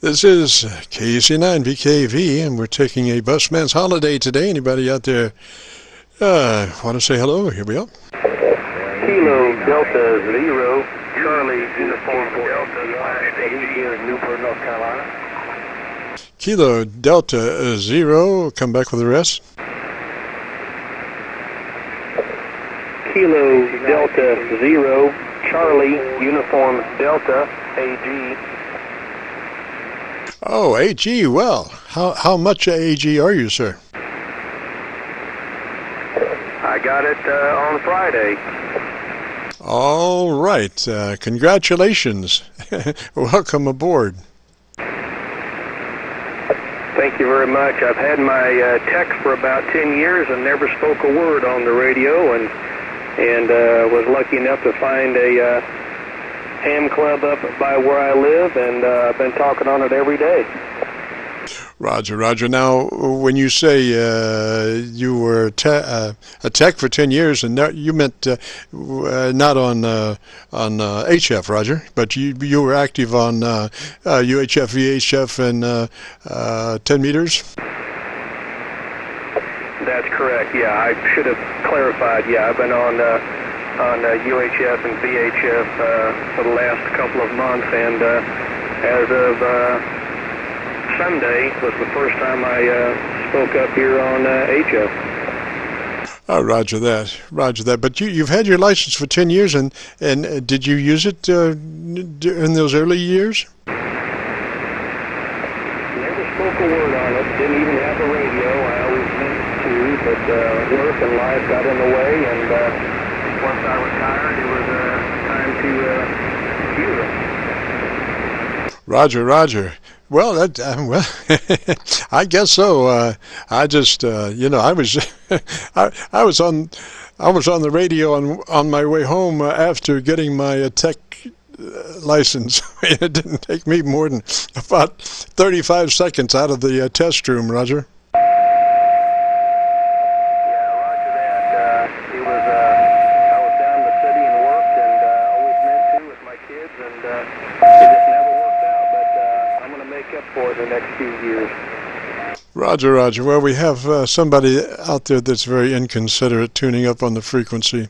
This is KC9VKV, and we're taking a busman's holiday today. Anybody out there want to say hello? Here we go. Kilo Delta Zero, Charlie Uniform Delta / AG, Newport, North Carolina. Kilo Delta Zero, come back with the rest. Kilo Delta Zero, Charlie Uniform Delta AG. Oh, AG, well, how much AG are you, sir? I got it on Friday. All right, congratulations. Welcome aboard. Thank you very much. I've had my tech for about 10 years and never spoke a word on the radio, and was lucky enough to find a ham club up by where I live, and I've been talking on it every day. Roger, Roger. Now, when you say you were a tech for 10 years, and you meant not on HF, Roger, but you were active on UHF, VHF, and 10 meters? That's correct, yeah. I should have clarified, yeah. I've been on UHF and VHF for the last couple of months, and as of Sunday was the first time I spoke up here on HF. Oh, Roger that, Roger that. But you've had your license for 10 years, and did you use it in those early years? Never spoke a word on it. Didn't even have a radio. I always meant to, but work and life got in the way, and once I retired, it was time to use it. Roger, Roger. Well, well, I guess so. I just, you know, I was, I was on the radio on my way home after getting my tech license. It didn't take me more than about 35 seconds out of the test room, Roger. For the next few years. Roger, Roger. Well, we have somebody out there that's very inconsiderate tuning up on the frequency.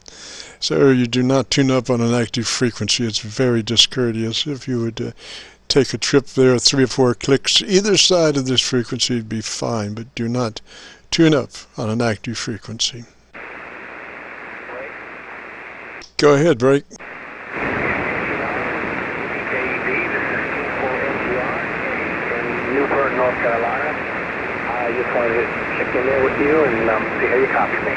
Sir, you do not tune up on an active frequency. It's very discourteous. If you would take a trip there, 3 or 4 clicks either side of this frequency, it'd be fine, but do not tune up on an active frequency. Go ahead, break. Newport, North Carolina. I just wanted to check in there with you and see how you copy me.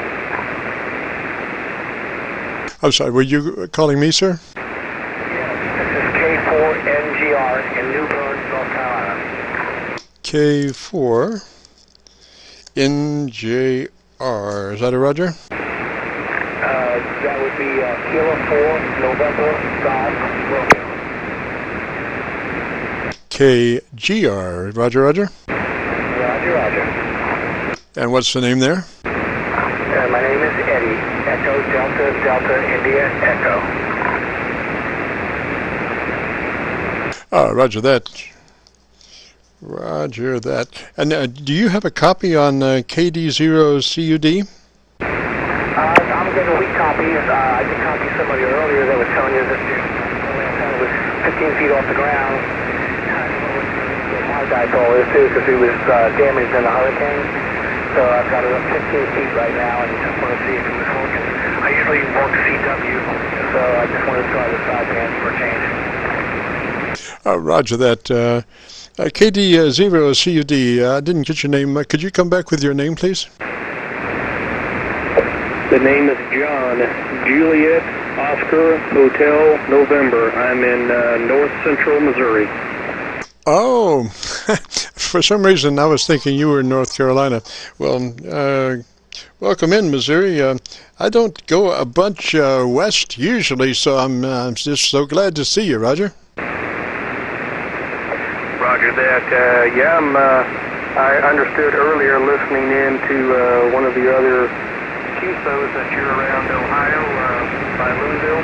I'm sorry, were you calling me, sir? Yes, this is K4NGR in Newport, North Carolina. K4NGR. Is that a Roger? That would be Kilo 4, November, Golf, Romeo. KGR. Roger, Roger? Roger, Roger. And what's the name there? My name is Eddie. Echo, Delta, Delta, India, Echo. Oh, Roger that. Roger that. And do you have a copy on KD0CUD? I'm getting a weak copy. I did copy somebody earlier that was telling you that the antenna was 15 feet off the ground. My dipole is too, because he was damaged in a hurricane. So I've got it up 15 feet right now, and just want to see if it was working. I usually work CW, so I just wanted to try the sideband for a change. Oh, Roger that. KD0CUD, I didn't get your name. Could you come back with your name, please? The name is John. Juliet, Oscar, Hotel, November. I'm in north central Missouri. Oh, for some reason I was thinking you were in North Carolina. Well, welcome in, Missouri. I don't go a bunch west usually, so I'm just so glad to see you, Roger. Roger that. Yeah, I understood earlier listening in to one of the other Qsos that you're around Ohio by Louisville.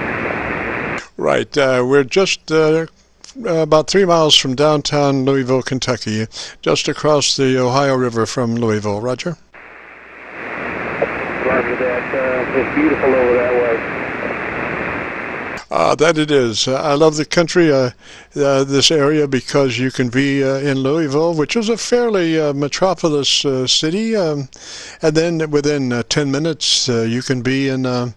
Right. We're just about 3 miles from downtown Louisville, Kentucky, just across the Ohio River from Louisville. Roger. Roger that. It's beautiful over that way. That it is. I love the country, this area, because you can be in Louisville, which is a fairly metropolis city, and then within 10 minutes you can be in, in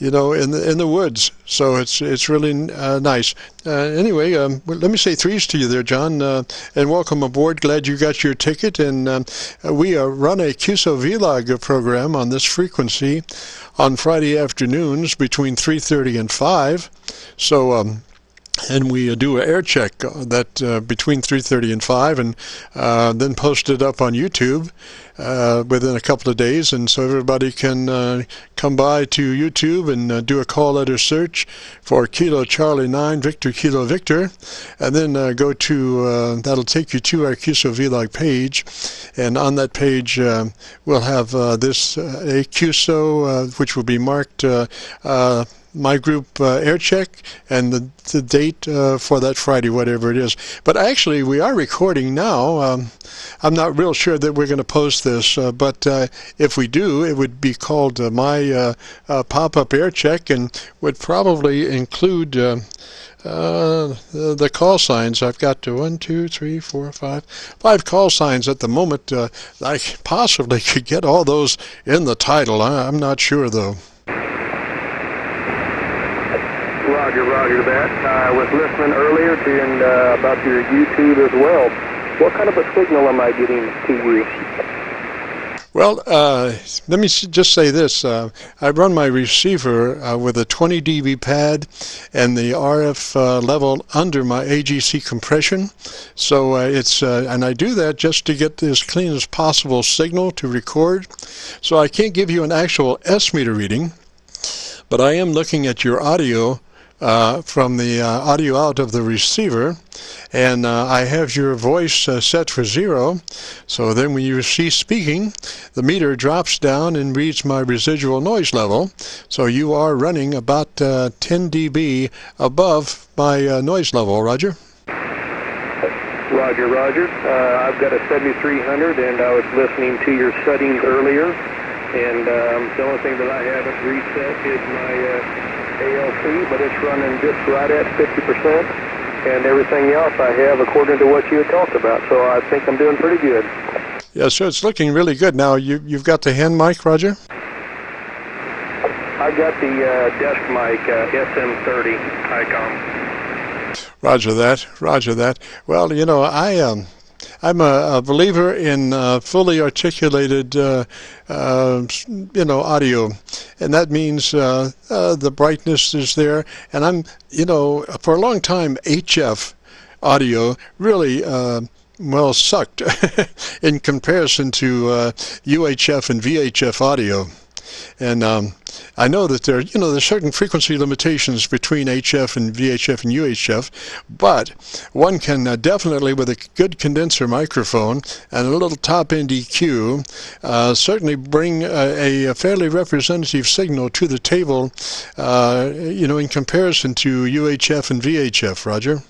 the woods. So it's really nice. Anyway, let me say threes to you there, John, and welcome aboard. Glad you got your ticket, and we run a Qso-Vlog program on this frequency on Friday afternoons between 3:30 and 5. So, and we do an air check that between 3:30 and 5, and then post it up on YouTube within a couple of days, and so everybody can come by to YouTube and do a call letter search for Kilo Charlie 9 Victor Kilo Victor, and then go to that'll take you to our Qso-Vlog page, and on that page we'll have this a Qso which will be marked my group air check and the date for that Friday, whatever it is. But actually, we are recording now. I'm not real sure that we're going to post this, but if we do, it would be called my pop-up air check, and would probably include the call signs. I've got 1, 2, 3, 4, 5 call signs at the moment. I possibly could get all those in the title. I'm not sure, though. Roger that. I was listening earlier to about your YouTube as well. What kind of a signal am I getting to you? Well, let me just say this. I run my receiver with a 20 dB pad and the RF level under my AGC compression. So it's and I do that just to get as clean as possible signal to record. So I can't give you an actual S meter reading, but I am looking at your audio from the audio out of the receiver, and I have your voice set for 0, so then when you cease speaking, the meter drops down and reads my residual noise level, so you are running about 10 dB above my noise level. Roger? Roger. I've got a 7300, and I was listening to your settings earlier, and the only thing that I haven't reset is my ALC, but it's running just right at 50%, and everything else I have according to what you had talked about, so I think I'm doing pretty good. Yeah, so it's looking really good. Now, you've got the hand mic, Roger? I got the desk mic, SM30 ICOM. Roger that. Well, I'm a believer in fully articulated, audio, and that means the brightness is there. And I'm, for a long time, HF audio really sucked in comparison to UHF and VHF audio. And I know that there's certain frequency limitations between HF and VHF and UHF, but one can definitely, with a good condenser microphone and a little top-end EQ, certainly bring a fairly representative signal to the table, in comparison to UHF and VHF. Roger?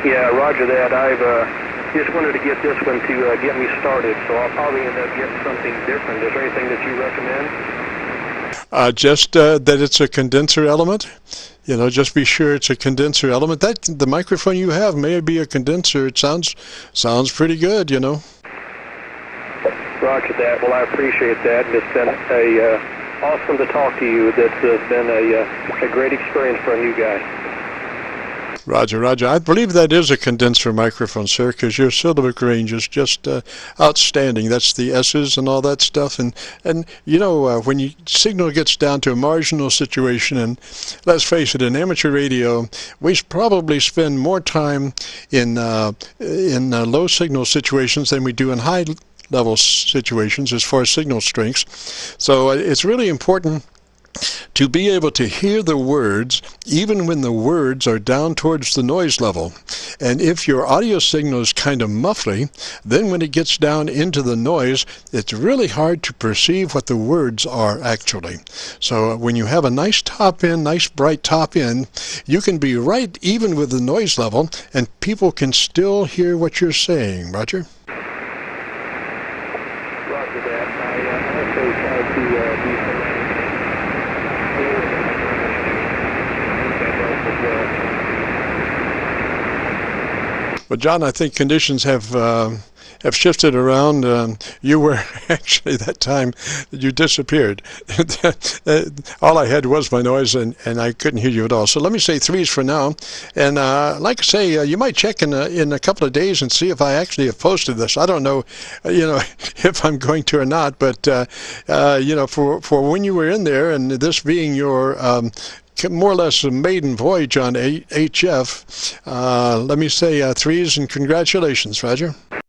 Yeah, roger that. I've just wanted to get this one to get me started, so I'll probably end up getting something different. Is there anything that you recommend? Just that it's a condenser element. Just be sure it's a condenser element. That the microphone you have may be a condenser. It sounds pretty good, Roger that. Well, I appreciate that. It's been awesome to talk to you. That's been a great experience for a new guy. Roger. I believe that is a condenser microphone, sir, because your syllabic range is just outstanding. That's the S's and all that stuff. And when your signal gets down to a marginal situation, and let's face it, in amateur radio, we probably spend more time in low signal situations than we do in high level situations as far as signal strengths. So it's really important to be able to hear the words even when the words are down towards the noise level. And if your audio signal is kind of muffly, then when it gets down into the noise, it's really hard to perceive what the words are actually. So when you have a nice top end, nice bright top end, you can be right even with the noise level and people can still hear what you're saying. Roger? Roger that. I also tried to do Well, John, I think conditions have shifted around. You were actually that time you disappeared. All I had was my noise, and I couldn't hear you at all. So let me say 3s for now. And like I say, you might check in a couple of days and see if I actually have posted this. I don't know, if I'm going to or not. But for when you were in there, and this being your more or less a maiden voyage on HF, let me say 3s and congratulations, Roger.